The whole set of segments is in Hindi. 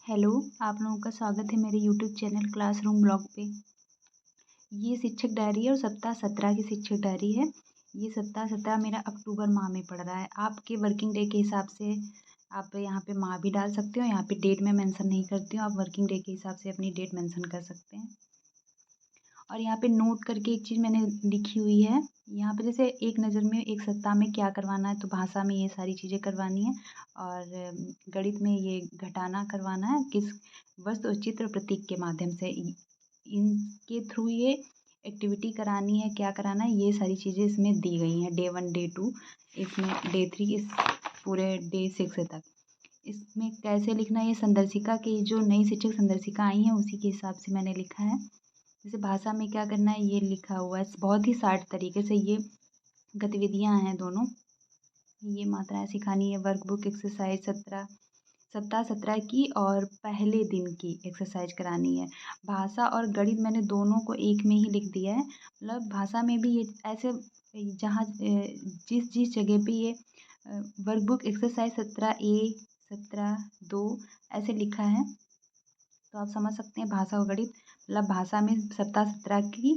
हेलो, आप लोगों का स्वागत है मेरे यूट्यूब चैनल क्लासरूम ब्लॉग पे। ये शिक्षक डायरी है और सप्ताह 17 की शिक्षक डायरी है। ये सप्ताह 17 मेरा अक्टूबर माह में पड़ रहा है। आपके वर्किंग डे के हिसाब से आप यहाँ पे माह भी डाल सकते हो। यहाँ पे डेट मैं मेंशन नहीं करती हूँ, आप वर्किंग डे के हिसाब से अपनी डेट मेंशन कर सकते हैं। और यहाँ पे नोट करके एक चीज़ मैंने लिखी हुई है। यहाँ पे जैसे एक नज़र में एक सप्ताह में क्या करवाना है, तो भाषा में ये सारी चीज़ें करवानी है और गणित में ये घटाना करवाना है, किस वस्तु और चित्र प्रतीक के माध्यम से इनके थ्रू ये एक्टिविटी करानी है, क्या कराना है, ये सारी चीज़ें इसमें दी गई हैं। डे 1 डे 2 इसमें डे 3 इस पूरे डे 6 तक। इसमें कैसे लिखना है, ये संदर्शिका की जो नई शिक्षक संदर्शिका आई हैं उसी के हिसाब से मैंने लिखा है। जैसे भाषा में क्या करना है ये लिखा हुआ है, बहुत ही शार्ट तरीके से ये गतिविधियां हैं दोनों। ये मात्राएं सिखानी है, वर्कबुक एक्सरसाइज 17 सप्ताह 17 की और पहले दिन की एक्सरसाइज करानी है। भाषा और गणित मैंने दोनों को एक में ही लिख दिया है। मतलब भाषा में भी ये ऐसे जहाँ जिस जिस जगह पे ये वर्कबुक एक्सरसाइज 17A 17(2) ऐसे लिखा है तो आप समझ सकते हैं भाषा और गणित। मतलब भाषा में सप्ताह 17 की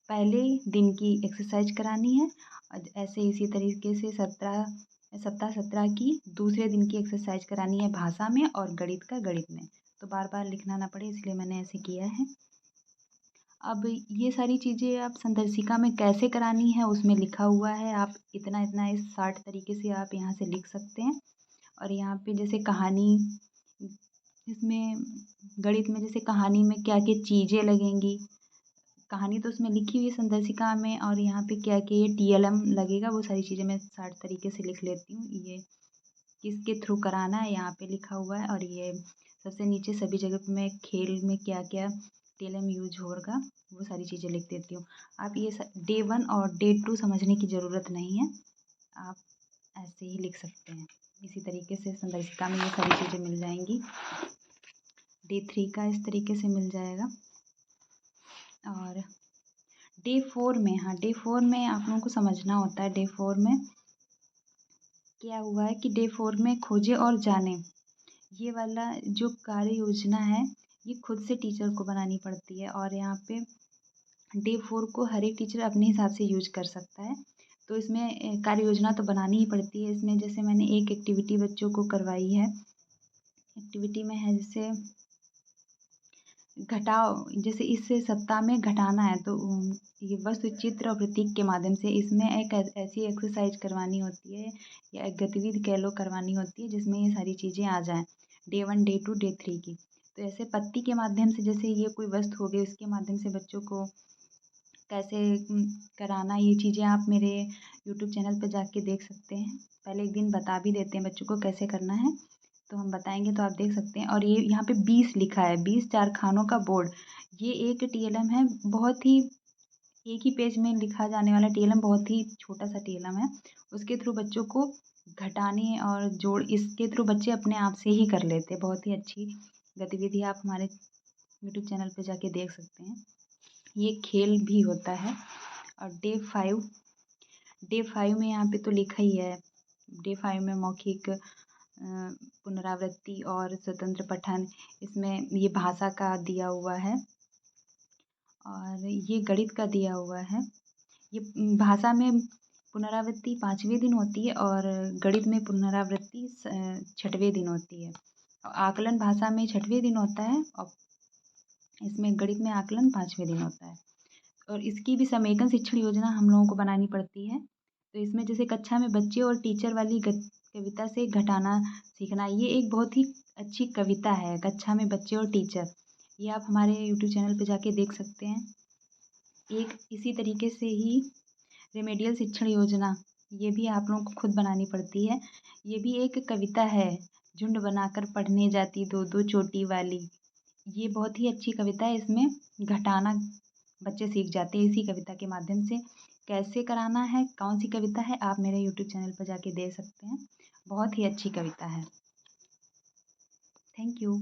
पहले दिन की एक्सरसाइज करानी है और ऐसे इसी तरीके से सप्ताह 17 की दूसरे दिन की एक्सरसाइज करानी है भाषा में और गणित का गणित में। तो बार बार लिखना ना पड़े इसलिए मैंने ऐसे किया है। अब ये सारी चीज़ें आप संदर्शिका में कैसे करानी है उसमें लिखा हुआ है। आप इतना इतना इस शार्ट तरीके से आप यहाँ से लिख सकते हैं। और यहाँ पे जैसे कहानी, इसमें गणित में जैसे कहानी में क्या क्या चीज़ें लगेंगी, कहानी तो उसमें लिखी हुई है संदर्शिका में, और यहाँ पे क्या क्या ये TLM लगेगा वो सारी चीज़ें मैं शार्ट तरीके से लिख लेती हूँ। ये किसके थ्रू कराना है यहाँ पे लिखा हुआ है। और ये सबसे नीचे सभी जगह पे मैं खेल में क्या क्या TLM यूज होगा वो सारी चीज़ें लिख देती हूँ। आप ये डे 1 और डे 2 समझने की ज़रूरत नहीं है, आप ऐसे ही लिख सकते हैं। इसी तरीके से संदर्शिका में ये सारी चीज़ें मिल जाएंगी। डे 3 का इस तरीके से मिल जाएगा। और डे 4 में, हाँ डे 4 में आप लोगों को समझना होता है। डे 4 में क्या हुआ है कि डे 4 में खोजे और जाने, ये वाला जो कार्य योजना है ये खुद से टीचर को बनानी पड़ती है। और यहाँ पे डे 4 को हर एक टीचर अपने हिसाब से यूज कर सकता है। तो इसमें कार्य योजना तो बनानी ही पड़ती है। इसमें जैसे मैंने एक एक्टिविटी बच्चों को करवाई है। एक्टिविटी में है जैसे घटाओ, जैसे इस सप्ताह में घटाना है तो ये वस्तु चित्र और प्रतीक के माध्यम से इसमें एक ऐसी एक्सरसाइज करवानी होती है या एक गतिविधि कह लो करवानी होती है जिसमें ये सारी चीज़ें आ जाएं, डे 1 डे 2 डे 3 की। तो ऐसे पत्ती के माध्यम से जैसे ये कोई वस्तु हो गई उसके माध्यम से बच्चों को कैसे कराना, ये चीज़ें आप मेरे यूट्यूब चैनल पर जाके देख सकते हैं। पहले एक दिन बता भी देते हैं बच्चों को कैसे करना है, तो हम बताएंगे तो आप देख सकते हैं। और ये यहाँ पे 20 लिखा है, 20 कारखानों का बोर्ड। ये एक TLM है, बहुत ही एक ही पेज में लिखा जाने वाला TLM, बहुत ही छोटा सा TLM है। उसके थ्रू बच्चों को घटाने और जोड़, इसके थ्रू बच्चे अपने आप से ही कर लेते हैं। बहुत ही अच्छी गतिविधि आप हमारे यूट्यूब चैनल पे जाके देख सकते हैं। ये खेल भी होता है। और डे 5 में यहाँ पे तो लिखा ही है। डे 5 में मौखिक पुनरावृत्ति और स्वतंत्र पठन, इसमें ये भाषा का दिया हुआ है और ये गणित का दिया हुआ है। ये भाषा में पुनरावृत्ति 5वें दिन होती है और गणित में पुनरावृत्ति 6वें दिन होती है। और आकलन भाषा में 6वें दिन होता है और इसमें गणित में आकलन 5वें दिन होता है। और इसकी भी समेकन शिक्षण योजना हम लोगों को बनानी पड़ती है। तो इसमें जैसे कक्षा में बच्चे और टीचर वाली कविता से घटाना सीखना, ये एक बहुत ही अच्छी कविता है, कक्षा में बच्चे और टीचर। ये आप हमारे यूट्यूब चैनल पे जाके देख सकते हैं। एक इसी तरीके से ही रेमेडियल शिक्षण योजना, ये भी आप लोगों को खुद बनानी पड़ती है। ये भी एक कविता है, झुंड बनाकर पढ़ने जाती दो दो चोटी वाली। ये बहुत ही अच्छी कविता है, इसमें घटाना बच्चे सीख जाते हैं इसी कविता के माध्यम से। कैसे कराना है, कौन सी कविता है, आप मेरे यूट्यूब चैनल पर जाके देख सकते हैं। बहुत ही अच्छी कविता है। Thank you.